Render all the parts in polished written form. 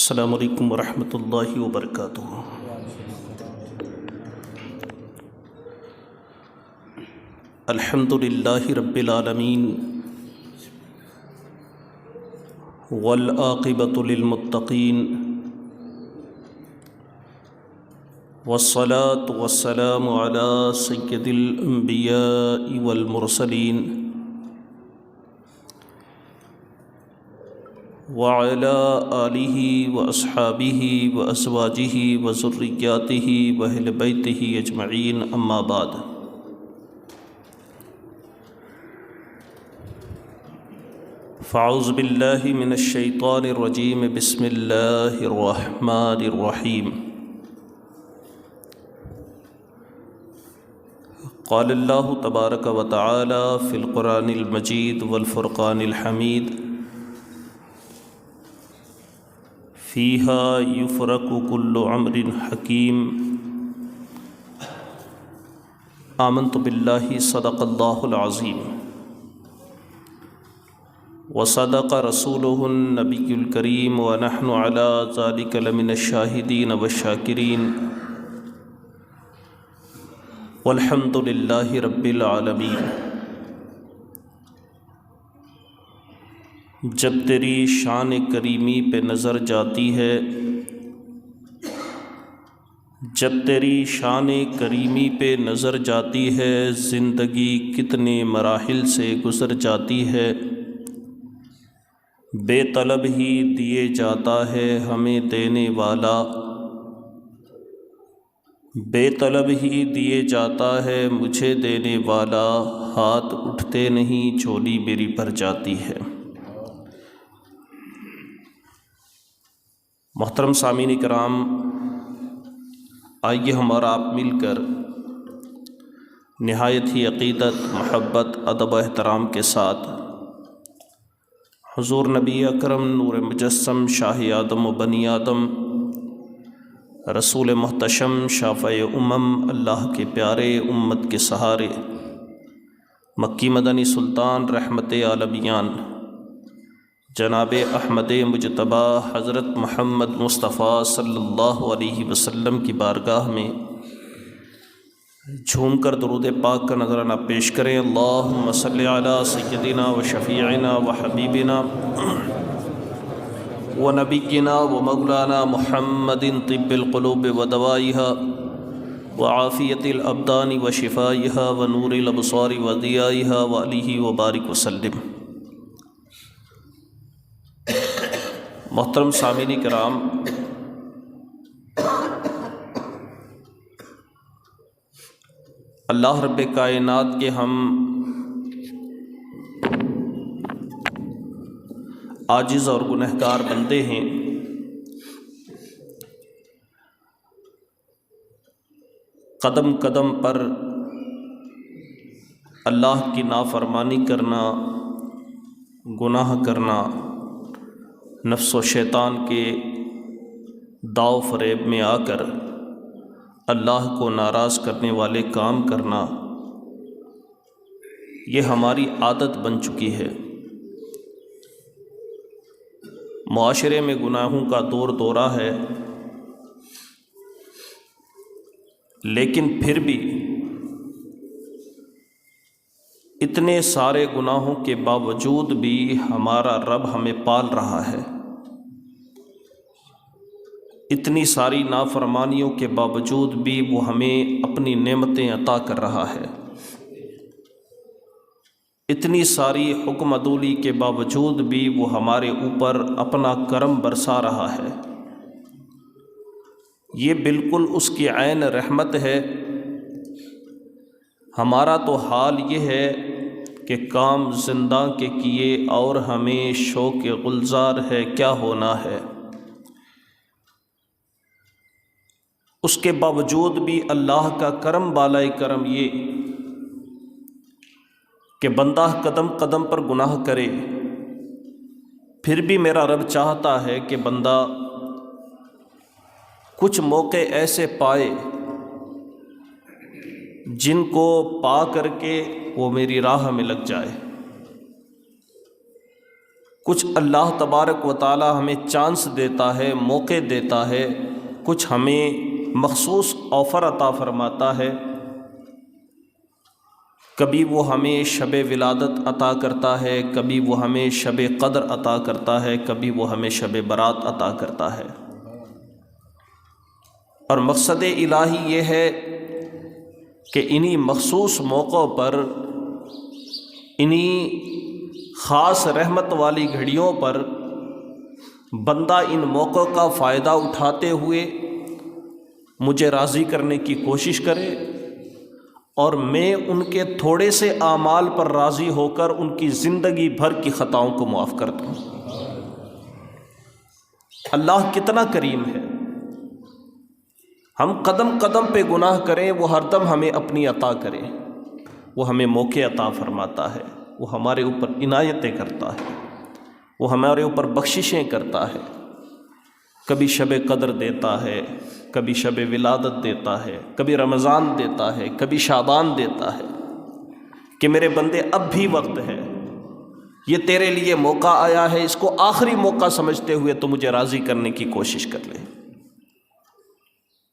السلام علیکم ورحمۃ اللہ وبرکاتہ۔ الحمد للہ رب العالمین والعاقبۃ للمتقین والصلاة والسلام علی سید الانبیاء والمرسلین وعلى آلہ واصحابہ وازواجہ وذریاتہ واہل بیتہ اجمعین، اما بعد۔ فاعوذ باللہ من الشیطان الرجیم، بسم اللہ الرحمن الرحیم۔ قال اللہ تبارک و تعالی فی القرآن المجید والفرقان الحمید، فیہا یفرق کل امر حکیم۔ آمنت باللہ صدق اللہ العظیم وصدق رسولہ النبی الکریم ونحن علی ذلک لمن الشاہدین والشاکرین والحمد للہ رب العالمین۔ جب تیری شان کریمی پہ نظر جاتی ہے، جب تیری شان کریمی پہ نظر جاتی ہے، زندگی کتنے مراحل سے گزر جاتی ہے، بے طلب ہی دیے جاتا ہے ہمیں دینے والا، بے طلب ہی دیے جاتا ہے مجھے دینے والا، ہاتھ اٹھتے نہیں جھولی میری بھر جاتی ہے۔ محترم سامعین کرام، آئیے ہم اور آپ مل کر نہایت ہی عقیدت، محبت، ادب و احترام کے ساتھ حضور نبی اکرم نور مجسم شاہ آدم و بنی آدم، رسول محتشم شافع امم، اللہ کے پیارے، امت کے سہارے، مکی مدنی سلطان، رحمت عالمیان، جناب احمد مجتبی حضرت محمد مصطفیٰ صلی اللہ علیہ وسلم کی بارگاہ میں جھوم کر درود پاک کا نذرانہ پیش کریں۔ اللہم صلی علی سیدنا و شفیعنا و حبیبنا و نبینا و مولانا محمد طب القلوب و دوائها و عافیت الابدان و شفائها و نور الابصار و ضیائها و علیہ و بارک وسلم۔ محترم سامعین کرام، اللہ رب کائنات کے ہم عاجز اور گنہگار بندے ہیں، قدم قدم پر اللہ کی نافرمانی کرنا، گناہ کرنا، نفس و شیطان کے داؤ فریب میں آ کر اللہ کو ناراض کرنے والے کام کرنا، یہ ہماری عادت بن چکی ہے۔ معاشرے میں گناہوں کا دور دورہ ہے، لیکن پھر بھی اتنے سارے گناہوں کے باوجود بھی ہمارا رب ہمیں پال رہا ہے، اتنی ساری نافرمانیوں کے باوجود بھی وہ ہمیں اپنی نعمتیں عطا کر رہا ہے، اتنی ساری حکم عدولی کے باوجود بھی وہ ہمارے اوپر اپنا کرم برسا رہا ہے۔ یہ بالکل اس کی عین رحمت ہے۔ ہمارا تو حال یہ ہے کہ کام زندہ کے کیے اور ہمیں شوق گلزار ہے کیا ہونا ہے۔ اس کے باوجود بھی اللہ کا کرم بالائے کرم یہ کہ بندہ قدم قدم پر گناہ کرے، پھر بھی میرا رب چاہتا ہے کہ بندہ کچھ موقع ایسے پائے جن کو پا کر کے وہ میری راہ میں لگ جائے، کچھ اللہ تبارک و تعالی ہمیں چانس دیتا ہے، موقع دیتا ہے، کچھ ہمیں مخصوص آفر عطا فرماتا ہے۔ کبھی وہ ہمیں شب ولادت عطا کرتا ہے، کبھی وہ ہمیں شب قدر عطا کرتا ہے، کبھی وہ ہمیں شب برات عطا کرتا ہے۔ اور مقصد الہی یہ ہے کہ انہی مخصوص موقعوں پر، انہی خاص رحمت والی گھڑیوں پر بندہ ان موقعوں کا فائدہ اٹھاتے ہوئے مجھے راضی کرنے کی کوشش کرے، اور میں ان کے تھوڑے سے اعمال پر راضی ہو کر ان کی زندگی بھر کی خطاؤں کو معاف کر دوں۔ اللہ کتنا کریم ہے، ہم قدم قدم پہ گناہ کریں، وہ ہر دم ہمیں اپنی عطا کرے، وہ ہمیں موقع عطا فرماتا ہے، وہ ہمارے اوپر عنایتیں کرتا ہے، وہ ہمارے اوپر بخششیں کرتا ہے۔ کبھی شب قدر دیتا ہے، کبھی شب ولادت دیتا ہے، کبھی رمضان دیتا ہے، کبھی شعبان دیتا ہے کہ میرے بندے اب بھی وقت ہے، یہ تیرے لیے موقع آیا ہے، اس کو آخری موقع سمجھتے ہوئے تو مجھے راضی کرنے کی کوشش کر لے۔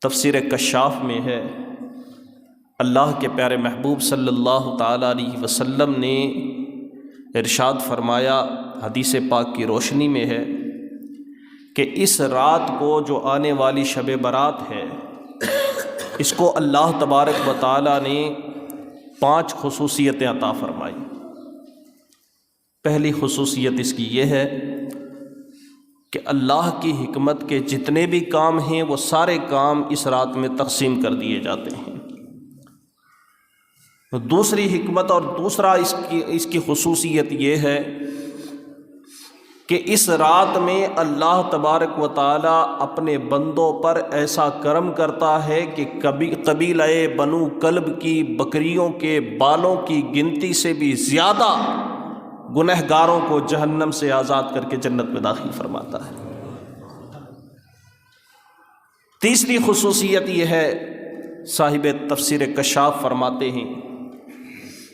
تفسیر کشاف میں ہے، اللہ کے پیارے محبوب صلی اللہ تعالیٰ علیہ وسلم نے ارشاد فرمایا، حدیث پاک کی روشنی میں ہے کہ اس رات کو جو آنے والی شب برات ہے، اس کو اللہ تبارک و تعالیٰ نے 5 خصوصیتیں عطا فرمائی۔ پہلی خصوصیت اس کی یہ ہے کہ اللہ کی حکمت کے جتنے بھی کام ہیں وہ سارے کام اس رات میں تقسیم کر دیے جاتے ہیں۔ دوسری حکمت اور دوسرا اس کی خصوصیت یہ ہے کہ اس رات میں اللہ تبارک و تعالیٰ اپنے بندوں پر ایسا کرم کرتا ہے کہ قبیلہ بنو کلب کی بکریوں کے بالوں کی گنتی سے بھی زیادہ گنہگاروں کو جہنم سے آزاد کر کے جنت میں داخل فرماتا ہے۔ تیسری خصوصیت یہ ہے، صاحب تفسیر کشاف فرماتے ہیں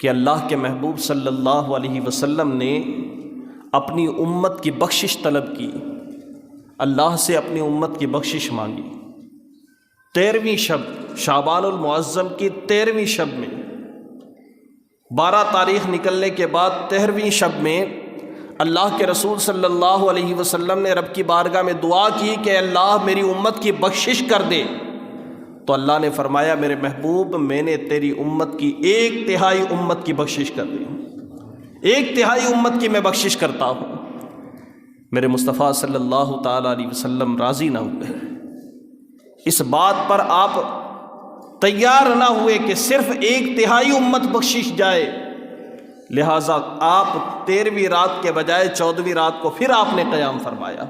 کہ اللہ کے محبوب صلی اللہ علیہ وسلم نے اپنی امت کی بخشش طلب کی، اللہ سے اپنی امت کی بخشش مانگی۔ 13ویں شب، شعبان المعظم کی 13ویں شب میں، 12 تاریخ نکلنے کے بعد 13ویں شب میں اللہ کے رسول صلی اللہ علیہ وسلم نے رب کی بارگاہ میں دعا کی کہ اللہ میری امت کی بخشش کر دے، تو اللہ نے فرمایا میرے محبوب میں نے تیری امت کی 1/3 امت کی بخشش کر دی، 1/3 امت کی میں بخشش کرتا ہوں۔ میرے مصطفیٰ صلی اللہ تعالیٰ علیہ وسلم راضی نہ ہوئے، اس بات پر آپ تیار نہ ہوئے کہ صرف 1/3 امت بخشش جائے، لہٰذا آپ 13ویں رات کے بجائے 14ویں رات کو پھر آپ نے قیام فرمایا۔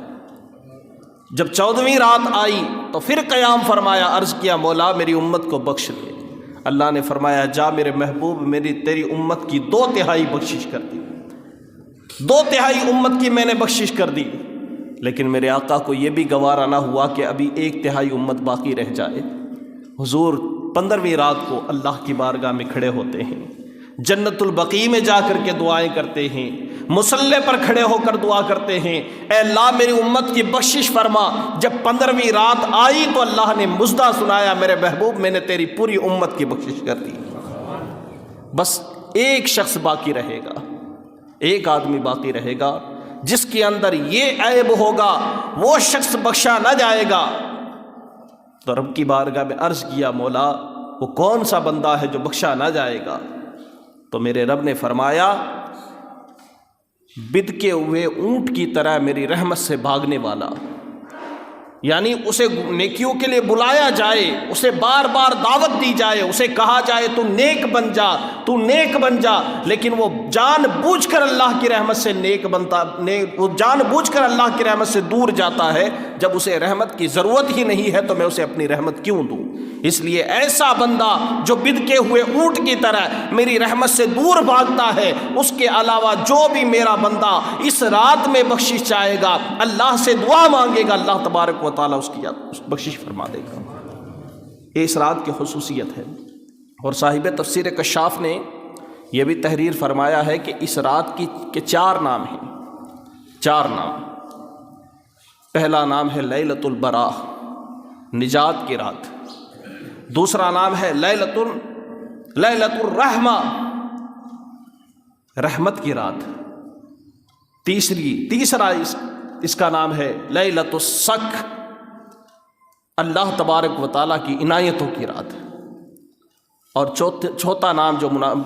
جب 14ویں رات آئی تو پھر قیام فرمایا، عرض کیا مولا میری امت کو بخش دے۔ اللہ نے فرمایا جا میرے محبوب تیری امت کی 2/3 بخشش کر دی، 2/3 امت کی میں نے بخشش کر دی، لیکن میرے آقا کو یہ بھی گوارا نہ ہوا کہ ابھی 1/3 امت باقی رہ جائے۔ حضور 15ویں رات کو اللہ کی بارگاہ میں کھڑے ہوتے ہیں، جنت البقیع میں جا کر کے دعائیں کرتے ہیں، مصلی پر کھڑے ہو کر دعا کرتے ہیں، اے اللہ میری امت کی بخشش فرما۔ جب 15ویں رات آئی تو اللہ نے مژدہ سنایا، میرے محبوب میں نے تیری پوری امت کی بخشش کر دی، بس ایک شخص باقی رہے گا، ایک آدمی باقی رہے گا جس کے اندر یہ عیب ہوگا، وہ شخص بخشا نہ جائے گا۔ تو رب کی بارگاہ میں عرض کیا مولا وہ کون سا بندہ ہے جو بخشا نہ جائے گا؟ تو میرے رب نے فرمایا بدکے ہوئے اونٹ کی طرح میری رحمت سے بھاگنے والا، یعنی اسے نیکیوں کے لیے بلایا جائے، اسے بار بار دعوت دی جائے، اسے کہا جائے تو نیک بن جا، تو نیک بن جا، لیکن وہ جان بوجھ کر اللہ کی رحمت سے نیک بنتا، وہ جان بوجھ کر اللہ کی رحمت سے دور جاتا ہے۔ جب اسے رحمت کی ضرورت ہی نہیں ہے تو میں اسے اپنی رحمت کیوں دوں؟ اس لیے ایسا بندہ جو بدکے ہوئے اونٹ کی طرح میری رحمت سے دور بھاگتا ہے، اس کے علاوہ جو بھی میرا بندہ اس رات میں بخشش چاہے گا، اللہ سے دعا مانگے گا، اللہ تبارک و تعالیٰ اس کی بخشش فرما دے گا۔ یہ اس رات کی خصوصیت ہے۔ اور صاحب تفسیر کشاف نے یہ بھی تحریر فرمایا ہے کہ اس رات کے 4 نام ہیں۔ 4 نام۔ پہلا نام ہے لیلۃ البراء، نجات کی رات۔ دوسرا نام ہے لیلۃ الرحمہ، رحمت کی رات۔ تیسرا اس کا نام ہے لیلۃ السک، اللہ تبارک و تعالیٰ کی عنایتوں کی رات۔ اور چوتھا نام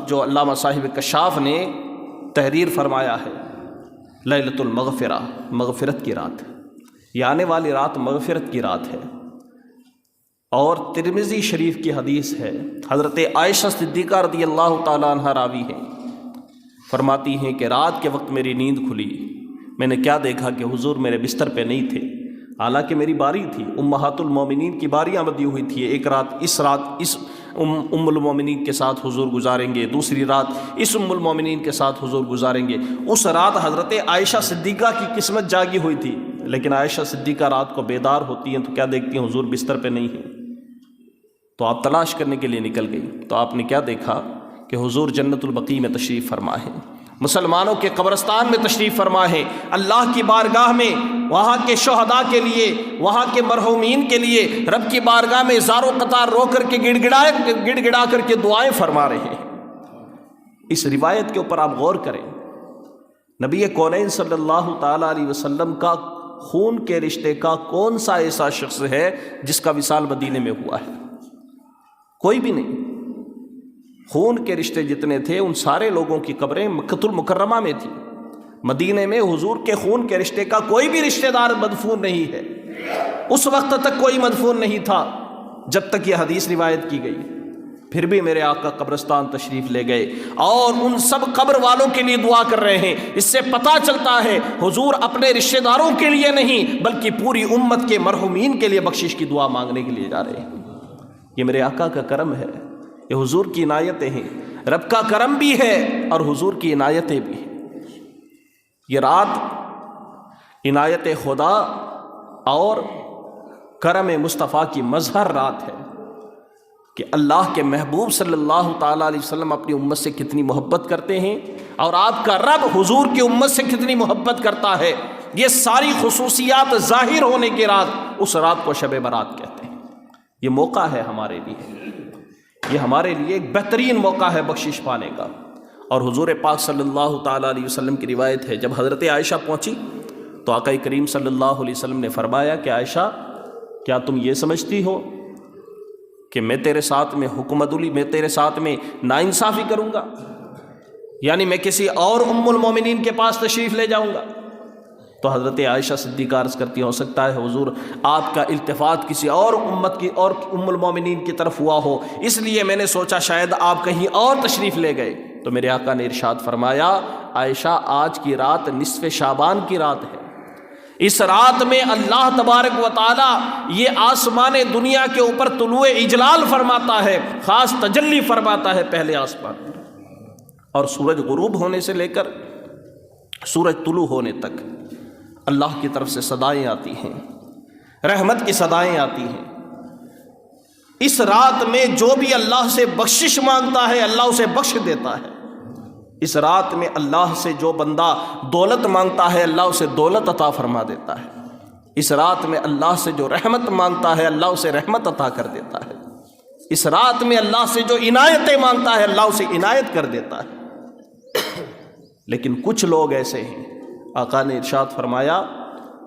جو علامہ صاحب کشاف نے تحریر فرمایا ہے، لیلۃ المغفرہ، مغفرت کی رات۔ یہ آنے والی رات مغفرت کی رات ہے۔ اور ترمذی شریف کی حدیث ہے، حضرت عائشہ صدیقہ رضی اللہ تعالیٰ عنہ راوی ہیں، فرماتی ہیں کہ رات کے وقت میری نیند کھلی، میں نے کیا دیکھا کہ حضور میرے بستر پہ نہیں تھے، حالانکہ میری باری تھی، امہات المومنین کی باریاں بدی ہوئی تھی۔ ایک رات اس ام المومنین کے ساتھ حضور گزاریں گے، دوسری رات اس ام المومنین کے ساتھ حضور گزاریں گے۔ اس رات حضرت عائشہ صدیقہ کی قسمت جاگی ہوئی تھی، لیکن عائشہ صدیقہ رات کو بیدار ہوتی ہیں تو کیا دیکھتی ہیں؟ حضور بستر پہ نہیں ہیں۔ تو آپ تلاش کرنے کے لیے نکل گئی، تو آپ نے کیا دیکھا کہ حضور جنت البقیع میں تشریف فرما ہے، مسلمانوں کے قبرستان میں تشریف فرما ہے، اللہ کی بارگاہ میں وہاں کے شہداء کے لیے، وہاں کے مرحومین کے لیے رب کی بارگاہ میں زار و قطار رو کر کے گڑ گڑا کر کے دعائیں فرما رہے ہیں۔ اس روایت کے اوپر آپ غور کریں، نبی کونین صلی اللہ تعالیٰ علیہ وسلم کا خون کے رشتے کا کون سا ایسا شخص ہے جس کا وصال مدینے میں ہوا ہے؟ کوئی بھی نہیں۔ خون کے رشتے جتنے تھے ان سارے لوگوں کی قبریں مکۃ المکرمہ میں تھی، مدینے میں حضور کے خون کے رشتے کا کوئی بھی رشتہ دار مدفون نہیں ہے۔ اس وقت تک کوئی مدفون نہیں تھا جب تک یہ حدیث روایت کی گئی۔ پھر بھی میرے آقا قبرستان تشریف لے گئے اور ان سب قبر والوں کے لیے دعا کر رہے ہیں۔ اس سے پتہ چلتا ہے حضور اپنے رشتہ داروں کے لیے نہیں بلکہ پوری امت کے مرحومین کے لیے بخشش کی دعا مانگنے کے لیے جا رہے ہیں۔ یہ میرے آقا کا کرم ہے، یہ حضور کی عنایتیں ہیں، رب کا کرم بھی ہے اور حضور کی عنایتیں بھی ہیں۔ یہ رات عنایت خدا اور کرم مصطفیٰ کی مظہر رات ہے کہ اللہ کے محبوب صلی اللہ تعالیٰ علیہ وسلم اپنی امت سے کتنی محبت کرتے ہیں اور آپ کا رب حضور کی امت سے کتنی محبت کرتا ہے۔ یہ ساری خصوصیات ظاہر ہونے کی رات، اس رات کو شب برات کہتے ہیں۔ یہ موقع ہے ہمارے لیے، یہ ہمارے لیے ایک بہترین موقع ہے بخشش پانے کا۔ اور حضور پاک صلی اللہ تعالیٰ علیہ وسلم کی روایت ہے، جب حضرت عائشہ پہنچی تو آقا کریم صلی اللہ علیہ وسلم نے فرمایا کہ عائشہ کیا تم یہ سمجھتی ہو کہ میں تیرے ساتھ میں حکم عدلی، میں تیرے ساتھ میں ناانصافی کروں گا؟ یعنی میں کسی اور ام المومنین کے پاس تشریف لے جاؤں گا؟ تو حضرت عائشہ صدیقہ عرض کرتی ہو سکتا ہے حضور آپ کا التفات کسی اور امت کی اور ام المومنین کی طرف ہوا ہو، اس لیے میں نے سوچا شاید آپ کہیں اور تشریف لے گئے۔ تو میرے آقا نے ارشاد فرمایا عائشہ آج کی رات نصف شعبان کی رات ہے، اس رات میں اللہ تبارک و تعالی یہ آسمان دنیا کے اوپر طلوع اجلال فرماتا ہے، خاص تجلی فرماتا ہے پہلے آسمان پر، اور سورج غروب ہونے سے لے کر سورج طلوع ہونے تک اللہ کی طرف سے صدائیں آتی ہیں، رحمت کی صدائیں آتی ہیں۔ اس رات میں جو بھی اللہ سے بخشش مانگتا ہے اللہ اسے بخش دیتا ہے۔ اس رات میں اللہ سے جو بندہ دولت مانگتا ہے اللہ اسے دولت عطا فرما دیتا ہے۔ اس رات میں اللہ سے جو رحمت مانگتا ہے اللہ اسے رحمت عطا کر دیتا ہے۔ اس رات میں اللہ سے جو عنایتیں مانگتا ہے اللہ اسے عنایت کر دیتا ہے۔ لیکن کچھ لوگ ایسے ہیں، آقا نے ارشاد فرمایا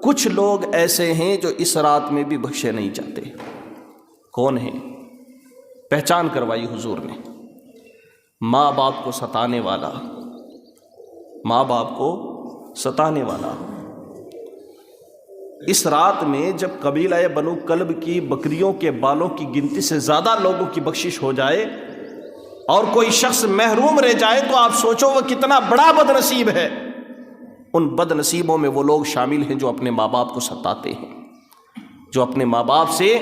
کچھ لوگ ایسے ہیں جو اس رات میں بھی بخشے نہیں جاتے۔ کون ہیں؟ پہچان کروائی حضور نے، ماں باپ کو ستانے والا، ماں باپ کو ستانے والا۔ اس رات میں جب قبیلہ بنو کلب کی بکریوں کے بالوں کی گنتی سے زیادہ لوگوں کی بخشش ہو جائے اور کوئی شخص محروم رہ جائے تو آپ سوچو وہ کتنا بڑا بد نصیب ہے۔ ان بد نصیبوں میں وہ لوگ شامل ہیں جو اپنے ماں باپ کو ستاتے ہیں، جو اپنے ماں باپ سے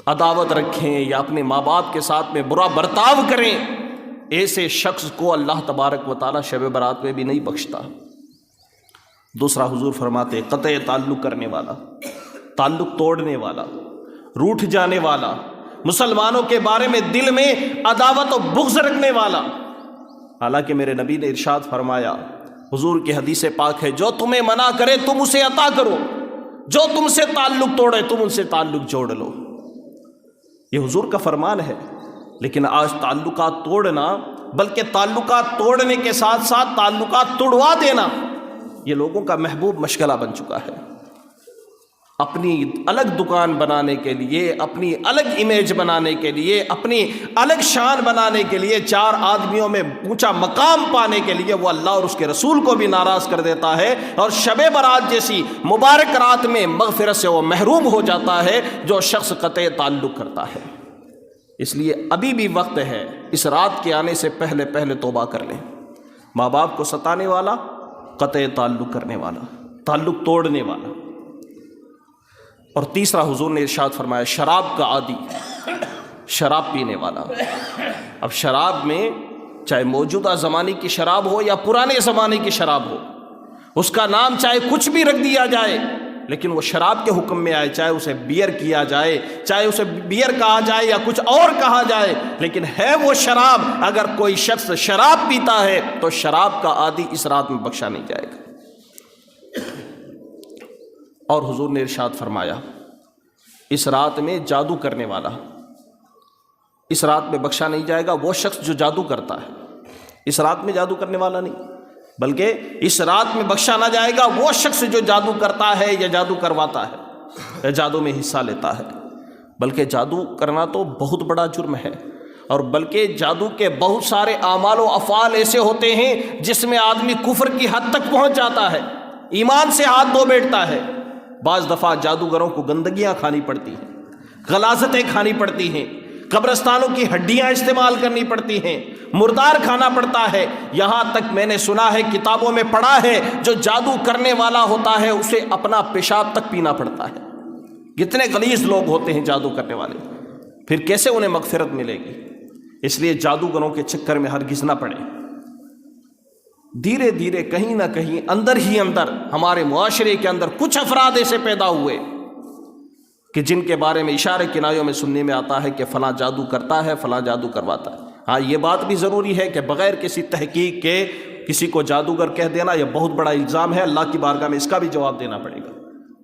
عداوت رکھیں یا اپنے ماں باپ کے ساتھ میں برا برتاؤ کریں۔ ایسے شخص کو اللہ تبارک و تعالیٰ شب برات میں بھی نہیں بخشتا۔ دوسرا حضور فرماتے قطع تعلق کرنے والا، تعلق توڑنے والا، روٹھ جانے والا، مسلمانوں کے بارے میں دل میں عداوت و بغض رکھنے والا۔ حالانکہ میرے نبی نے ارشاد فرمایا حضور کی حدیث پاک ہے، جو تمہیں منع کرے تم اسے عطا کرو، جو تم سے تعلق توڑے تم ان سے تعلق جوڑ لو۔ یہ حضور کا فرمان ہے۔ لیکن آج تعلقات توڑنا، بلکہ تعلقات توڑنے کے ساتھ ساتھ تعلقات توڑوا دینا، یہ لوگوں کا محبوب مشغلہ بن چکا ہے۔ اپنی الگ دکان بنانے کے لیے، اپنی الگ امیج بنانے کے لیے، اپنی الگ شان بنانے کے لیے، چار آدمیوں میں اونچا مقام پانے کے لیے وہ اللہ اور اس کے رسول کو بھی ناراض کر دیتا ہے، اور شب برات جیسی مبارک رات میں مغفرت سے وہ محروم ہو جاتا ہے جو شخص قطع تعلق کرتا ہے۔ اس لیے ابھی بھی وقت ہے، اس رات کے آنے سے پہلے پہلے توبہ کر لیں۔ ماں باپ کو ستانے والا، قطع تعلق کرنے والا، تعلق توڑنے والا۔ اور تیسرا حضور نے ارشاد فرمایا شراب کا عادی، شراب پینے والا۔ اب شراب میں چاہے موجودہ زمانے کی شراب ہو یا پرانے زمانے کی شراب ہو، اس کا نام چاہے کچھ بھی رکھ دیا جائے، لیکن وہ شراب کے حکم میں آئے، چاہے اسے بیئر کیا جائے، چاہے اسے بیئر کہا جائے یا کچھ اور کہا جائے، لیکن ہے وہ شراب۔ اگر کوئی شخص شراب پیتا ہے تو شراب کا عادی اس رات میں بخشا نہیں جائے گا۔ اور حضور نے ارشاد فرمایا اس رات میں جادو کرنے والا، اس رات میں بخشا نہیں جائے گا وہ شخص جو جادو کرتا ہے۔ اس رات میں جادو کرنے والا نہیں، بلکہ اس رات میں بخشا نہ جائے گا وہ شخص جو جادو کرتا ہے یا جادو کرواتا ہے یا جادو میں حصہ لیتا ہے۔ بلکہ جادو کرنا تو بہت بڑا جرم ہے، اور بلکہ جادو کے بہت سارے اعمال و افعال ایسے ہوتے ہیں جس میں آدمی کفر کی حد تک پہنچ جاتا ہے، ایمان سے ہاتھ دھو بیٹھتا ہے۔ بعض دفعہ جادوگروں کو گندگیاں کھانی پڑتی ہیں، غلاظتیں کھانی پڑتی ہیں، قبرستانوں کی ہڈیاں استعمال کرنی پڑتی ہیں، مردار کھانا پڑتا ہے۔ یہاں تک میں نے سنا ہے، کتابوں میں پڑھا ہے، جو جادو کرنے والا ہوتا ہے اسے اپنا پیشاب تک پینا پڑتا ہے۔ کتنے غلیظ لوگ ہوتے ہیں جادو کرنے والے، پھر کیسے انہیں مغفرت ملے گی؟ اس لیے جادوگروں کے چکر میں ہرگز نہ پڑے۔ دھیرے دھیرے کہیں نہ کہیں اندر ہی اندر ہمارے معاشرے کے اندر کچھ افراد ایسے پیدا ہوئے کہ جن کے بارے میں اشارے کنایوں میں سننے میں آتا ہے کہ فلاں جادو کرتا ہے، فلاں جادو کرواتا ہے۔ ہاں، یہ بات بھی ضروری ہے کہ بغیر کسی تحقیق کے کسی کو جادوگر کہہ دینا یہ بہت بڑا الزام ہے، اللہ کی بارگاہ میں اس کا بھی جواب دینا پڑے گا۔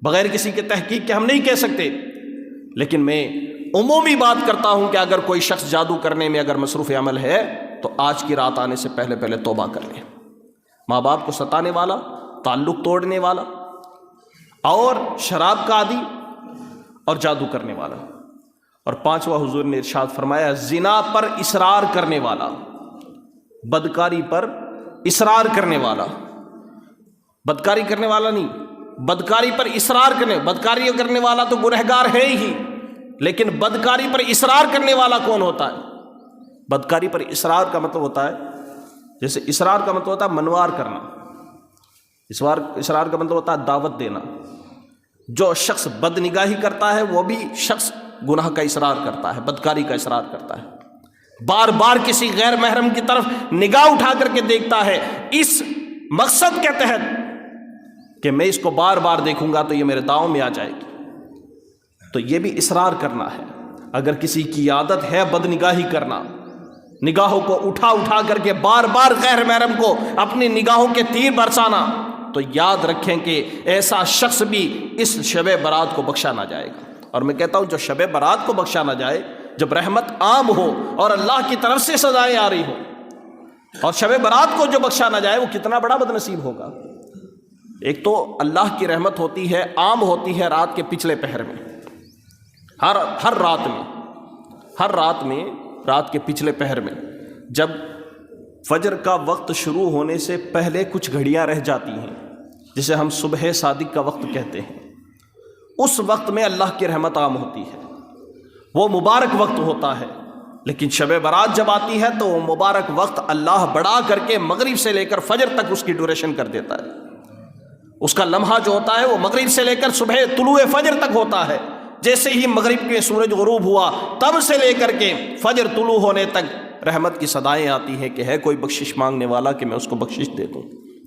بغیر کسی کے تحقیق کے ہم نہیں کہہ سکتے، لیکن میں عمومی بات کرتا ہوں کہ اگر کوئی شخص جادو کرنے میں اگر مصروف عمل ہے تو آج کی رات آنے سے پہلے پہلے توبہ کر لیں۔ ماں باپ کو ستانے والا، تعلق توڑنے والا، اور شراب کا عادی، اور جادو کرنے والا۔ اور پانچواں حضور نے ارشاد فرمایا زنا پر اصرار کرنے والا، بدکاری پر اصرار کرنے والا۔ بدکاری کرنے والا نہیں، بدکاری پر اصرار بدکاری کرنے والا تو گنہگار ہے ہی، لیکن بدکاری پر اصرار کرنے والا کون ہوتا ہے؟ بدکاری پر اصرار کا مطلب ہوتا ہے، جیسے اصرار کا مطلب ہوتا ہے منوار کرنا، اصرار کا مطلب ہوتا ہے دعوت دینا۔ جو شخص بد نگاہی کرتا ہے وہ بھی شخص گناہ کا اصرار کرتا ہے، بدکاری کا اصرار کرتا ہے، بار بار کسی غیر محرم کی طرف نگاہ اٹھا کر کے دیکھتا ہے اس مقصد کے تحت کہ میں اس کو بار بار دیکھوں گا تو یہ میرے داؤں میں آ جائے گی، تو یہ بھی اصرار کرنا ہے۔ اگر کسی کی عادت ہے بد نگاہی کرنا، نگاہوں کو اٹھا اٹھا کر کے بار بار غیر محرم کو اپنی نگاہوں کے تیر برسانا، تو یاد رکھیں کہ ایسا شخص بھی اس شب برات کو بخشا نہ جائے گا۔ اور میں کہتا ہوں جو شب برات کو بخشا نہ جائے، جب رحمت عام ہو اور اللہ کی طرف سے سزائیں آ رہی ہو، اور شب برات کو جو بخشا نہ جائے وہ کتنا بڑا بد نصیب ہوگا۔ ایک تو اللہ کی رحمت ہوتی ہے، عام ہوتی ہے رات کے پچھلے پہر میں، ہر رات میں رات کے پچھلے پہر میں، جب فجر کا وقت شروع ہونے سے پہلے کچھ گھڑیاں رہ جاتی ہیں جسے ہم صبح صادق کا وقت کہتے ہیں، اس وقت میں اللہ کی رحمت عام ہوتی ہے، وہ مبارک وقت ہوتا ہے۔ لیکن شب برات جب آتی ہے تو وہ مبارک وقت اللہ بڑھا کر کے مغرب سے لے کر فجر تک اس کی ڈیوریشن کر دیتا ہے۔ اس کا لمحہ جو ہوتا ہے وہ مغرب سے لے کر صبح طلوع فجر تک ہوتا ہے۔ جیسے ہی مغرب کے سورج غروب ہوا تب سے لے کر کے فجر طلوع ہونے تک رحمت کی صدائیں آتی ہیں کہ ہے کوئی بخشش مانگنے والا کہ میں اس کو بخشش دے دوں،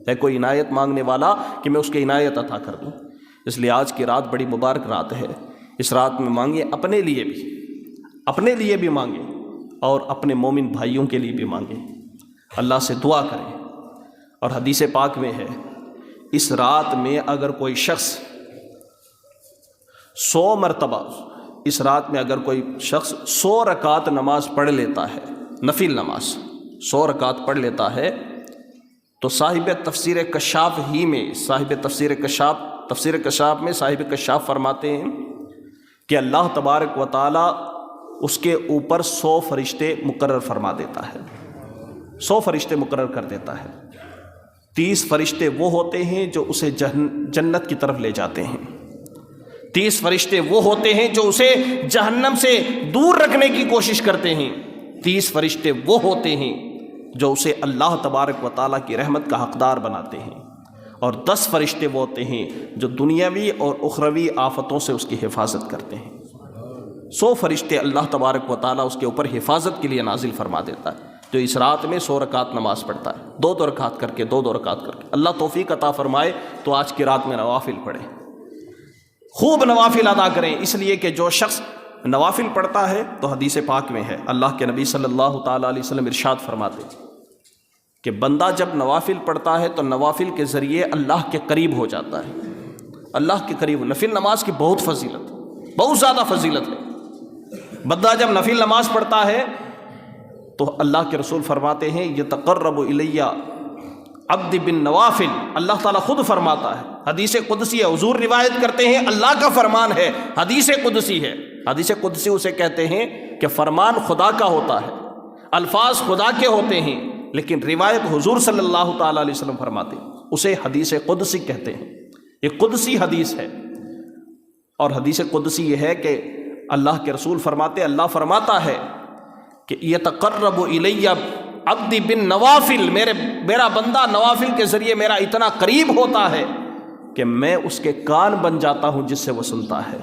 ہے کوئی عنایت مانگنے والا کہ میں اس کی عنایت عطا کر دوں۔ اس لیے آج کی رات بڑی مبارک رات ہے، اس رات میں مانگیں، اپنے لیے بھی مانگیں اور اپنے مومن بھائیوں کے لیے بھی مانگیں، اللہ سے دعا کریں، اور حدیث پاک میں ہے اس رات میں اگر کوئی شخص 100 مرتبہ، اس رات میں اگر کوئی شخص 100 رکعت نماز پڑھ لیتا ہے، نفل نماز 100 رکعت پڑھ لیتا ہے، تو صاحب تفسیر کشاف ہی میں، تفسیر کشاف میں صاحب کشاف فرماتے ہیں کہ اللہ تبارک و تعالی اس کے اوپر 100 فرشتے مقرر فرما دیتا ہے، 100 فرشتے مقرر کر دیتا ہے۔ 30 فرشتے وہ ہوتے ہیں جو اسے جنت کی طرف لے جاتے ہیں، 30 فرشتے وہ ہوتے ہیں جو اسے جہنم سے دور رکھنے کی کوشش کرتے ہیں، 30 فرشتے وہ ہوتے ہیں جو اسے اللہ تبارک و تعالیٰ کی رحمت کا حقدار بناتے ہیں، اور 10 فرشتے وہ ہوتے ہیں جو دنیاوی اور اخروی آفتوں سے اس کی حفاظت کرتے ہیں۔ 100 فرشتے اللہ تبارک و تعالیٰ اس کے اوپر حفاظت کے لیے نازل فرما دیتا ہے، جو اس رات میں 100 رکعت نماز پڑھتا ہے، 2 رکعت کر کے 2 رکعت کر کے۔ اللہ توفیق عطا فرمائے تو آج کی رات میں نوافل پڑھیں، خوب نوافل ادا کریں، اس لیے کہ جو شخص نوافل پڑھتا ہے تو حدیث پاک میں ہے، اللہ کے نبی صلی اللہ تعالیٰ علیہ وسلم ارشاد فرماتے ہیں کہ بندہ جب نوافل پڑھتا ہے تو نوافل کے ذریعے اللہ کے قریب ہو جاتا ہے، اللہ کے قریب۔ نفل نماز کی بہت فضیلت، بہت زیادہ فضیلت ہے۔ بندہ جب نفل نماز پڑھتا ہے تو اللہ کے رسول فرماتے ہیں یتقرب الی عبد بالنوافل، اللہ تعالیٰ خود فرماتا ہے، حدیث قدسی ہے، حضور روایت کرتے ہیں اللہ کا فرمان ہے، حدیث قدسی ہے۔ حدیث قدسی اسے کہتے ہیں کہ فرمان خدا کا ہوتا ہے، الفاظ خدا کے ہوتے ہیں، لیکن روایت حضور صلی اللہ تعالیٰ علیہ وسلم فرماتے ہیں، اسے حدیث قدسی کہتے ہیں۔ یہ قدسی حدیث ہے، اور حدیث قدسی یہ ہے کہ اللہ کے رسول فرماتے، اللہ فرماتا ہے کہ یتقرب الی عبدی بالنوافل، میرا بندہ نوافل کے ذریعے میرا اتنا قریب ہوتا ہے کہ میں اس کے کان بن جاتا ہوں جس سے وہ سنتا ہے،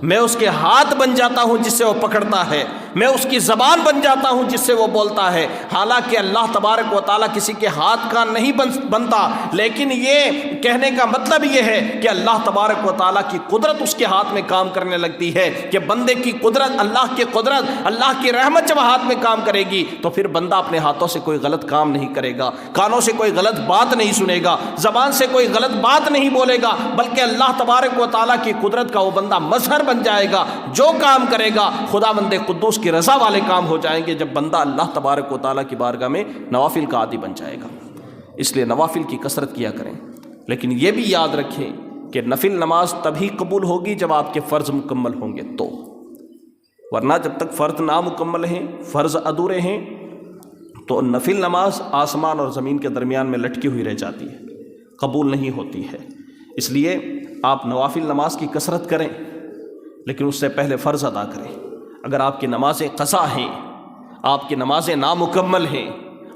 میں اس کے ہاتھ بن جاتا ہوں جس سے وہ پکڑتا ہے، میں اس کی زبان بن جاتا ہوں جس سے وہ بولتا ہے۔ حالانکہ اللہ تبارک و تعالیٰ کسی کے ہاتھ کان نہیں بنتا، لیکن یہ کہنے کا مطلب یہ ہے کہ اللہ تبارک و تعالیٰ کی قدرت اس کے ہاتھ میں کام کرنے لگتی ہے، کہ بندے کی قدرت، اللہ کی قدرت، اللہ کی رحمت جب ہاتھ میں کام کرے گی تو پھر بندہ اپنے ہاتھوں سے کوئی غلط کام نہیں کرے گا، کانوں سے کوئی غلط بات نہیں سنے گا، زبان سے کوئی غلط بات نہیں بولے گا، بلکہ اللہ تبارک و تعالیٰ کی قدرت کا وہ بندہ مظہر بن جائے گا۔ جو کام کرے گا خدا بند قدوس کی رضا والے کام ہو جائیں گے جب بندہ اللہ تبارک و تعالیٰ کی بارگاہ میں نوافل کا عادی بن جائے گا۔ اس لیے نوافل کی کثرت کیا کریں، لیکن یہ بھی یاد رکھیں کہ نفل نماز تبھی قبول ہوگی جب آپ کے فرض مکمل ہوں گے تو، ورنہ جب تک فرض نامکمل ہیں، فرض ادھورے ہیں، تو نفل نماز آسمان اور زمین کے درمیان میں لٹکی ہوئی رہ جاتی ہے، قبول نہیں ہوتی ہے۔ اس لیے آپ نوافل نماز کی کثرت کریں، لیکن اس سے پہلے فرض ادا کریں۔ اگر آپ کی نمازیں قضا ہیں، آپ کی نمازیں نامکمل ہیں،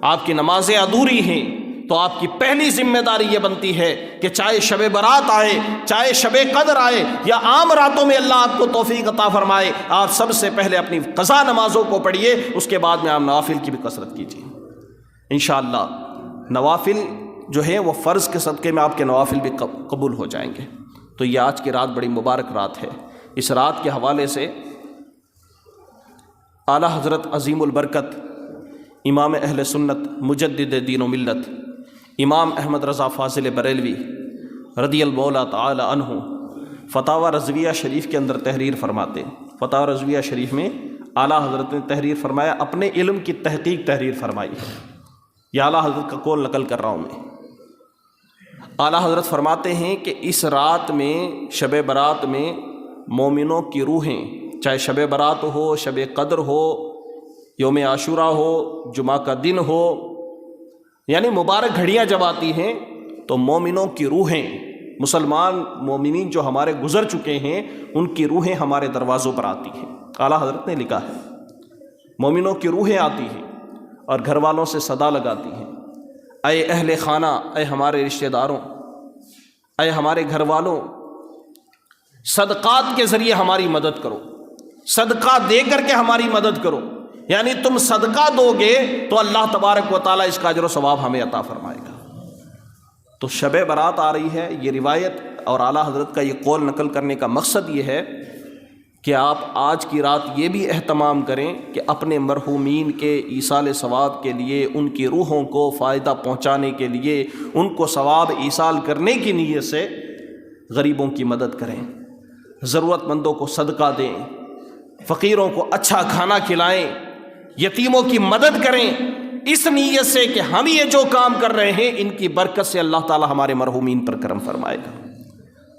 آپ کی نمازیں ادھوری ہیں، تو آپ کی پہلی ذمہ داری یہ بنتی ہے کہ چاہے شب برات آئے، چاہے شب قدر آئے، یا عام راتوں میں اللہ آپ کو توفیق عطا فرمائے، آپ سب سے پہلے اپنی قضا نمازوں کو پڑھیے، اس کے بعد میں آپ نوافل کی بھی کثرت کیجیے۔ انشاءاللہ نوافل جو ہے وہ فرض کے صدقے میں آپ کے نوافل بھی قبول ہو جائیں گے۔ تو یہ آج کی رات بڑی مبارک رات ہے۔ اس رات کے حوالے سے اعلیٰ حضرت عظیم البرکت امام اہل سنت مجدد دین و ملت امام احمد رضا فاضل بریلوی رضی اللہ تعالی عنہ فتاوی رضویہ شریف کے اندر تحریر فرماتے ہیں۔ فتاوی رضویہ شریف میں اعلیٰ حضرت نے تحریر فرمایا، اپنے علم کی تحقیق تحریر فرمائی ہے، یہ اعلیٰ حضرت کا قول نقل کر رہا ہوں میں۔ اعلیٰ حضرت فرماتے ہیں کہ اس رات میں، شب برات میں، مومنوں کی روحیں، چاہے شب برات ہو، شب قدر ہو، یوم عاشورہ ہو، جمعہ کا دن ہو، یعنی مبارک گھڑیاں جب آتی ہیں تو مومنوں کی روحیں، مسلمان مومنین جو ہمارے گزر چکے ہیں، ان کی روحیں ہمارے دروازوں پر آتی ہیں۔ اعلیٰ حضرت نے لکھا ہے مومنوں کی روحیں آتی ہیں اور گھر والوں سے صدا لگاتی ہیں، اے اہل خانہ، اے ہمارے رشتہ داروں، اے ہمارے گھر والوں، صدقات کے ذریعے ہماری مدد کرو، صدقہ دے کر کے ہماری مدد کرو، یعنی تم صدقہ دو گے تو اللہ تبارک و تعالیٰ اس کا اجر و ثواب ہمیں عطا فرمائے گا۔ تو شب برات آ رہی ہے، یہ روایت اور اعلیٰ حضرت کا یہ قول نقل کرنے کا مقصد یہ ہے کہ آپ آج کی رات یہ بھی اہتمام کریں کہ اپنے مرحومین کے ایصال ثواب کے لیے، ان کی روحوں کو فائدہ پہنچانے کے لیے، ان کو ثواب ایصال کرنے کی نیت سے غریبوں کی مدد کریں، ضرورت مندوں کو صدقہ دیں، فقیروں کو اچھا کھانا کھلائیں، یتیموں کی مدد کریں، اس نیت سے کہ ہم یہ جو کام کر رہے ہیں ان کی برکت سے اللہ تعالی ہمارے مرحومین پر کرم فرمائے گا۔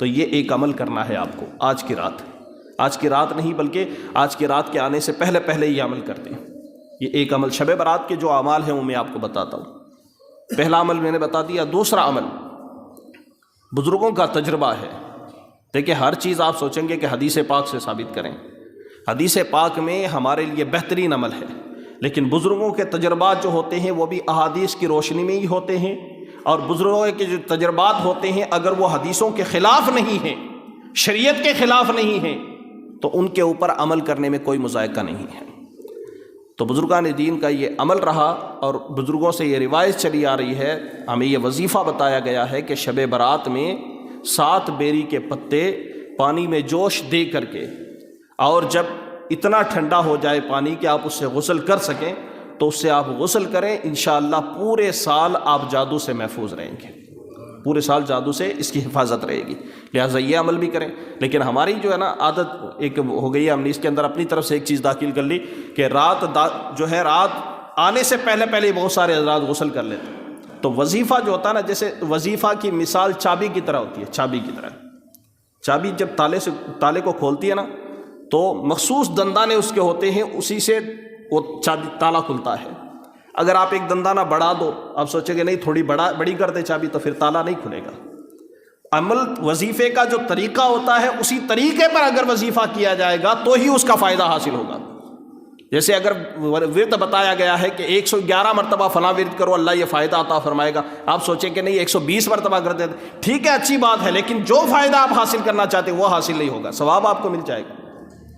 تو یہ ایک عمل کرنا ہے آپ کو آج کی رات نہیں بلکہ آج کی رات کے آنے سے پہلے یہ عمل کرتے ہیں۔ یہ ایک عمل، شب برات کے جو اعمال ہیں وہ میں آپ کو بتاتا ہوں۔ پہلا عمل میں نے بتا دیا۔ دوسرا عمل بزرگوں کا تجربہ ہے۔ دیکھیں، ہر چیز آپ سوچیں گے کہ حدیث پاک سے ثابت کریں، حدیث پاک میں ہمارے لیے بہترین عمل ہے، لیکن بزرگوں کے تجربات جو ہوتے ہیں وہ بھی احادیث کی روشنی میں ہی ہوتے ہیں، اور بزرگوں کے جو تجربات ہوتے ہیں اگر وہ حدیثوں کے خلاف نہیں ہیں، شریعت کے خلاف نہیں ہیں، تو ان کے اوپر عمل کرنے میں کوئی مذائقہ نہیں ہے۔ تو بزرگان دین کا یہ عمل رہا، اور بزرگوں سے یہ روایت چلی آ رہی ہے، ہمیں یہ وظیفہ بتایا گیا ہے کہ شب برات میں 7 بیری کے پتے پانی میں جوش دے کر کے، اور جب اتنا ٹھنڈا ہو جائے پانی کہ آپ اس سے غسل کر سکیں تو اس سے آپ غسل کریں، انشاءاللہ پورے سال آپ جادو سے محفوظ رہیں گے، پورے سال جادو سے اس کی حفاظت رہے گی۔ لہٰذا یہ عمل بھی کریں۔ لیکن ہماری جو ہے نا عادت ایک ہو گئی ہے، ہم نے اس کے اندر اپنی طرف سے ایک چیز داخل کر لی کہ رات آنے سے پہلے بہت سارے حضرات غسل کر لیتے ہیں۔ تو وظیفہ جو ہوتا ہے نا، جیسے وظیفہ کی مثال چابی کی طرح ہوتی ہے، چابی جب تالے کو کھولتی ہے نا تو مخصوص دندانے اس کے ہوتے ہیں، اسی سے وہ چابی تالا کھلتا ہے۔ اگر آپ ایک دندانہ بڑھا دو، آپ سوچیں گے نہیں تھوڑی بڑی کر دے چابی، تو پھر تالا نہیں کھلے گا۔ عمل وظیفے کا جو طریقہ ہوتا ہے اسی طریقے پر اگر وظیفہ کیا جائے گا تو ہی اس کا فائدہ حاصل ہوگا۔ جیسے اگر ورد بتایا گیا ہے کہ 111 مرتبہ فلاں ورد کرو اللہ یہ فائدہ عطا فرمائے گا، آپ سوچیں کہ نہیں 120 مرتبہ کر دیتے، ٹھیک ہے اچھی بات ہے، لیکن جو فائدہ آپ حاصل کرنا چاہتے ہیں وہ حاصل نہیں ہوگا، ثواب آپ کو مل جائے گا۔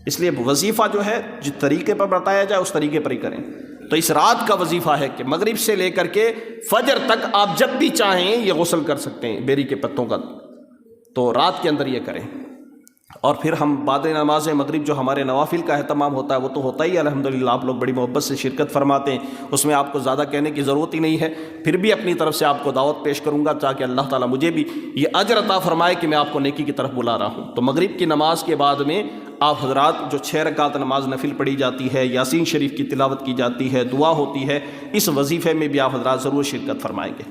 اس لیے وظیفہ جو ہے جس طریقے پر بتایا جائے اس طریقے پر ہی کریں۔ تو اس رات کا وظیفہ ہے کہ مغرب سے لے کر کے فجر تک آپ جب بھی چاہیں یہ غسل کر سکتے ہیں بیری کے پتوں کا، تو رات کے اندر یہ کریں۔ اور پھر ہم بعد نماز مغرب جو ہمارے نوافل کا اہتمام ہوتا ہے وہ تو ہوتا ہی الحمدللہ، آپ لوگ بڑی محبت سے شرکت فرماتے ہیں، اس میں آپ کو زیادہ کہنے کی ضرورت ہی نہیں ہے، پھر بھی اپنی طرف سے آپ کو دعوت پیش کروں گا تاکہ اللہ تعالیٰ مجھے بھی یہ اجر عطا فرمائے کہ میں آپ کو نیکی کی طرف بلا رہا ہوں۔ تو مغرب کی نماز کے بعد میں آپ حضرات جو 6 رکعت نماز نفل پڑھی جاتی ہے، یاسین شریف کی تلاوت کی جاتی ہے، دعا ہوتی ہے، اس وظیفے میں بھی آپ حضرات ضرور شرکت فرمائیں گے۔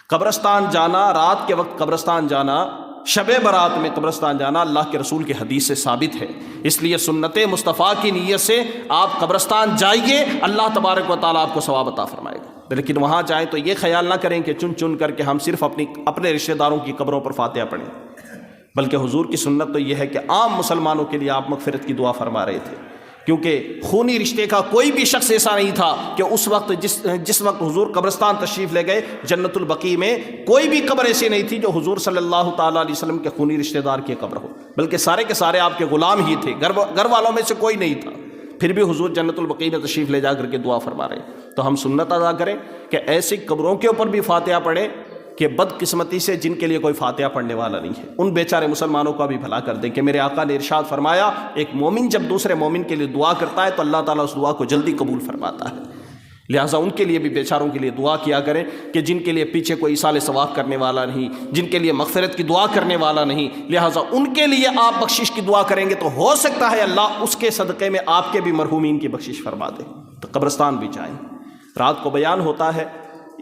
قبرستان جانا، رات کے وقت قبرستان جانا، شب برات میں قبرستان جانا اللہ کے رسول کی حدیث سے ثابت ہے، اس لیے سنت مصطفیٰ کی نیت سے آپ قبرستان جائیے، اللہ تبارک و تعالیٰ آپ کو ثواب عطا فرمائے گا۔ لیکن وہاں جائیں تو یہ خیال نہ کریں کہ چن کر کے ہم صرف اپنے رشتہ داروں کی قبروں پر فاتحہ پڑھیں، بلکہ حضور کی سنت تو یہ ہے کہ عام مسلمانوں کے لیے آپ مغفرت کی دعا فرما رہے تھے، کیونکہ خونی رشتے کا کوئی بھی شخص ایسا نہیں تھا کہ اس وقت جس وقت حضور قبرستان تشریف لے گئے جنت البقیع میں، کوئی بھی قبر ایسی نہیں تھی جو حضور صلی اللہ تعالیٰ علیہ وسلم کے خونی رشتہ دار کی قبر ہو، بلکہ سارے کے سارے آپ کے غلام ہی تھے، گھر والوں میں سے کوئی نہیں تھا، پھر بھی حضور جنت البقیع میں تشریف لے جا کر کے دعا فرما رہے ہیں۔ تو ہم سنت ادا کریں کہ ایسی قبروں کے اوپر بھی فاتحہ پڑھیں کہ بدقسمتی سے جن کے لیے کوئی فاتحہ پڑھنے والا نہیں ہے ان بیچارے مسلمانوں کا بھی بھلا کر دیں کہ میرے آقا نے ارشاد فرمایا ایک مومن جب دوسرے مومن کے لیے دعا کرتا ہے تو اللہ تعالیٰ اس دعا کو جلدی قبول فرماتا ہے، لہٰذا ان کے لیے بھی بیچاروں کے لیے دعا کیا کریں کہ جن کے لیے پیچھے کوئی ایصال ثواب کرنے والا نہیں، جن کے لیے مغفرت کی دعا کرنے والا نہیں، لہٰذا ان کے لیے آپ بخشش کی دعا کریں گے تو ہو سکتا ہے اللہ اس کے صدقے میں آپ کے بھی مرحومین کی بخشش فرما دے۔ تو قبرستان بھی جائیں۔ رات کو بیان ہوتا ہے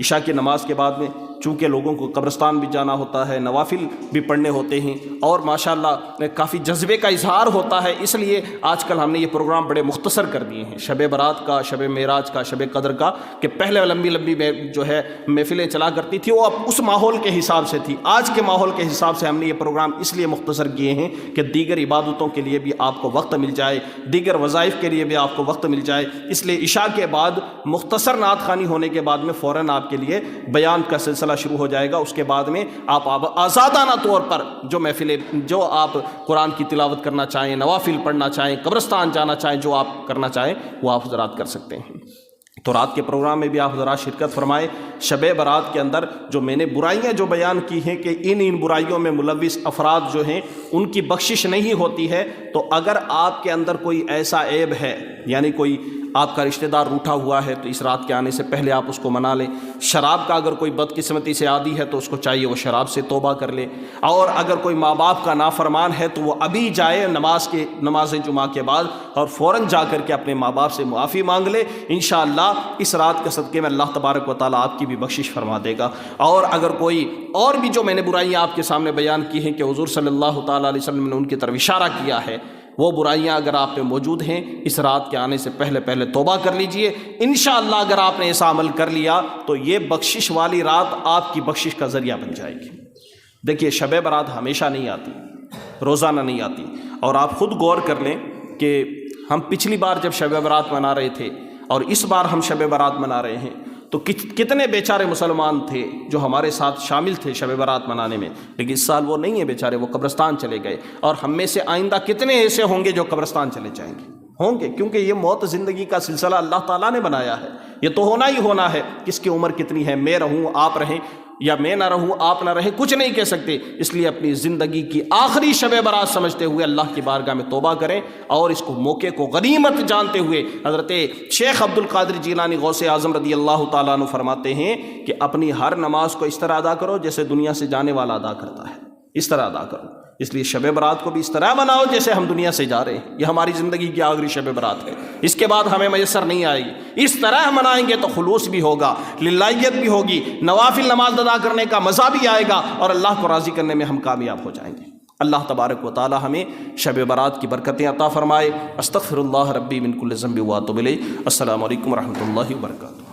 عشاء کی نماز کے بعد میں، چونکہ لوگوں کو قبرستان بھی جانا ہوتا ہے، نوافل بھی پڑھنے ہوتے ہیں، اور ماشاءاللہ کافی جذبے کا اظہار ہوتا ہے، اس لیے آج کل ہم نے یہ پروگرام بڑے مختصر کر دیے ہیں، شب برات کا، شب معراج کا، شب قدر کا، کہ پہلے لمبی جو ہے محفلیں چلا کرتی تھی وہ اب اس ماحول کے حساب سے تھی، آج کے ماحول کے حساب سے ہم نے یہ پروگرام اس لیے مختصر کیے ہیں کہ دیگر عبادتوں کے لیے بھی آپ کو وقت مل جائے، دیگر وظائف کے لیے بھی آپ کو وقت مل جائے، اس لیے عشاء کے بعد مختصر نعت خوانی ہونے کے بعد میں فوراً آپ کے لیے بیان کا سلسلہ شروع ہو جائے گا، اس کے بعد میں آپ آزادانہ طور پر جو آپ قرآن کی تلاوت کرنا چاہیں، نوافل پڑھنا چاہیں، قبرستان جانا چاہیں، جو آپ کرنا چاہیں وہ آپ حضرات کر سکتے ہیں۔ تو رات کے پروگرام میں بھی آپ حضرات شرکت فرمائیں۔ شب برات کے اندر جو میں نے برائیاں جو بیان کی ہیں کہ ان برائیوں میں ملوث افراد جو ہیں ان کی بخشش نہیں ہوتی ہے، تو اگر آپ کے اندر کوئی ایسا عیب ہے، یعنی کوئی آپ کا رشتہ دار روٹھا ہوا ہے، تو اس رات کے آنے سے پہلے آپ اس کو منا لیں۔ شراب کا اگر کوئی بدقسمتی سے عادی ہے تو اس کو چاہیے وہ شراب سے توبہ کر لے، اور اگر کوئی ماں باپ کا نافرمان ہے تو وہ ابھی جائے نماز جمعہ کے بعد اور فوراً جا کر کے اپنے ماں باپ سے معافی مانگ لے۔ انشاءاللہ اس رات کے صدقے میں اللہ تبارک و تعالیٰ آپ کی بھی بخشش فرما دے گا۔ اور اگر کوئی اور بھی جو میں نے برائیاں آپ کے سامنے بیان کی ہیں کہ حضور صلی اللہ تعالیٰ علیہ وسلم نے ان کی طرف اشارہ کیا ہے، وہ برائیاں اگر آپ پہ موجود ہیں، اس رات کے آنے سے پہلے توبہ کر لیجئے۔ انشاءاللہ اگر آپ نے ایسا عمل کر لیا تو یہ بخشش والی رات آپ کی بخشش کا ذریعہ بن جائے گی۔ دیکھیے شب برات ہمیشہ نہیں آتی، روزانہ نہیں آتی، اور آپ خود غور کر لیں کہ ہم پچھلی بار جب شب برات منا رہے تھے اور اس بار ہم شب برات منا رہے ہیں تو کتنے بیچارے مسلمان تھے جو ہمارے ساتھ شامل تھے شب برات منانے میں، لیکن اس سال وہ نہیں ہیں بیچارے، وہ قبرستان چلے گئے۔ اور ہم میں سے آئندہ کتنے ایسے ہوں گے جو قبرستان چلے جائیں گے؟ ہوں گے، کیونکہ یہ موت زندگی کا سلسلہ اللہ تعالیٰ نے بنایا ہے، یہ تو ہونا ہی ہونا ہے۔ کس کی عمر کتنی ہے، میں رہوں آپ رہیں یا میں نہ رہوں آپ نہ رہیں، کچھ نہیں کہہ سکتے۔ اس لیے اپنی زندگی کی آخری شب برات سمجھتے ہوئے اللہ کی بارگاہ میں توبہ کریں، اور اس کو موقع کو غنیمت جانتے ہوئے حضرت شیخ عبد القادر جیلانی غوث اعظم رضی اللہ تعالیٰ عنہ فرماتے ہیں کہ اپنی ہر نماز کو اس طرح ادا کرو جیسے دنیا سے جانے والا ادا کرتا ہے، اس طرح ادا کرو۔ اس لیے شب برات کو بھی اس طرح مناؤ جیسے ہم دنیا سے جا رہے ہیں، یہ ہماری زندگی کی آخری شب برات ہے، اس کے بعد ہمیں میسر نہیں آئے گی۔ اس طرح منائیں گے تو خلوص بھی ہوگا، للہیت بھی ہوگی، نوافل نماز ادا کرنے کا مزہ بھی آئے گا، اور اللہ کو راضی کرنے میں ہم کامیاب ہو جائیں گے۔ اللہ تبارک و تعالی ہمیں شب برات کی برکتیں عطا فرمائے۔ استغفر اللہ ربی من کل ذنب واتوب الیہ۔ السلام علیکم ورحمۃ اللہ وبرکاتہ۔